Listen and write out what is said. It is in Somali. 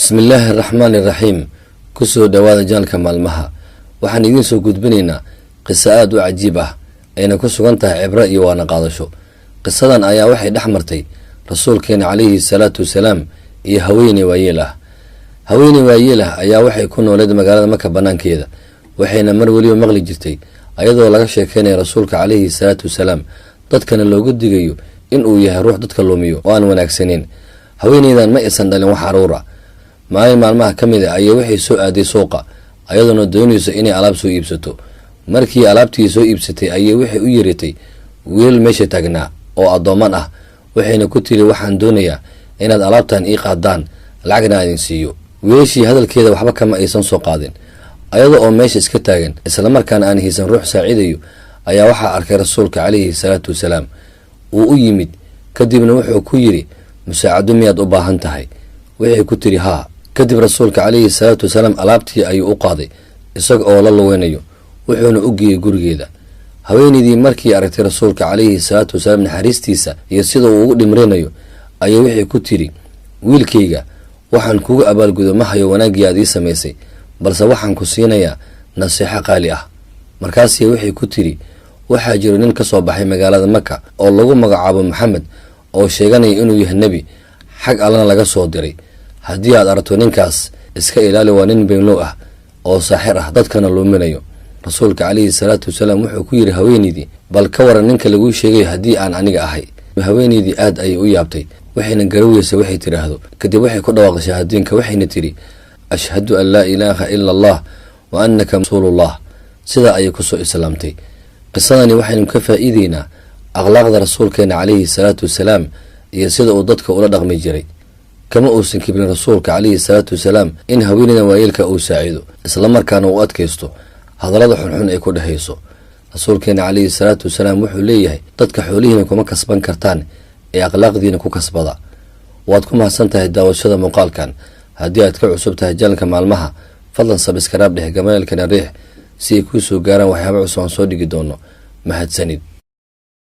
bismillaahi araxmaani iraxiim. kusoo dhawaada janalka maalmaha. waxaan idiin soo gudbinaynaa qiso aad u cajiib ah ayna ku sugan tahay cibro iyo waana qaadasho. qisadan ayaa waxay dhex martay rasuulkeena calayhi salaatu wasalaam iyo haweeney waayeel ah. haweeney waayeel ah ayaa waxay ku nooleed magaalada Maka banaankeeda, waxayna mar waliba maqli jirtay ayadoo laga sheekeynaya rasuulka calayhi salaatu wasalaam, dadkana loogu digayo in uu yahay ruux dadka lumiyo oo aan wanaagsaneyn. haweeneydan ma aysan dhalin wax caruur ah. maalin maalmaha ka mid ah ayay waxay soo aaday suuqa ayadoona doonayso inay alaab soo iibsato. markii alaabtii soo iibsatay ayay waxay u yeeratay wiil meesha taagnaa oo addooman ah, waxayna ku tiri waxaan doonayaa inaad alaabtan ii qaadaan, lacagna aan idin siiyo. wiilashii hadalkeeda waxba kama aysan soo qaadin. ayada oo meesha iska taagan islamarkaana aan haysan ruux saacidayo ayaa waxaa arkay rasuulka calayhi salaatu wasalaam. wuu u yimid kadibna wuxuu ku yidhi musaacado miyaad u baahan tahay? waxay ku tiri haa. kadib rasuulka calayhi salaatu wasalaam alaabtii ayuu u qaaday isaga oo la luweynayo, wuxuuna u geeyey gurigeeda. haweeneydii markii aragtay rasuulka calayhi salaatu wasalaam naxariistiisa iyo sida uu ugu dhimrinayo ayay waxay ku tiri wiilkayga, waxaan kugu abaalgudo ma hayo wanaaggii aad ii samaysay, balse waxaan ku siinayaa nasiixo qaali ah. markaasii waxay ku tiri waxaa jiro nin ka soo baxay magaalada Maka oo lagu magacaabo Maxamed oo sheeganaya inuu yahay nebi xag allana laga soo diray. haddii aad aragto ninkaas iska ilaali, waa nin beenlow ah oo saaxir ah, dadkana luuminayo. rasuulka calayhi salaatu wasalaam wuxuu ku yidhi haweeneydii, bal ka waran ninka laguu sheegay haddii aan aniga ahay. haweeneydii aad ayay u yaabtay, waxayna garaweysa waxay tidhaahdo. kadib waxay ku dhawaaqday shahaadiinka, waxayna tidhi ashhadu an laa ilaaha ila allah wa annaka rasuulullah. sidaa ayay kusoo islaamtay. qisadani waxaynu ka faa'iideynaa akhlaaqda rasuulkeena calayhi salaatu wasalaam iyo sida uu dadka ula dhaqmi jiray. kama uusan kibrin rasuulka calayhi salaatu wasalaam in haweeneydan waayeelka uu saacido, islamarkaana uu adkaysto hadallada xunxun ay ku dhehayso. rasuulkeena calayhi salaatu wasalaam wuxuu leeyahay dadka xoolihiina kuma kasban kartaan ee akhlaaqdiina ku kasbada. waad ku mahadsan tahay daawashada muuqaalkan. haddii aad ka cusub tahay janalka maalmaha, fadlan sabskaraab dheh, gamaylkana riix si ay kuu soo gaaraan waxyaaba cusub aan soo dhigi doono. mahadsanid.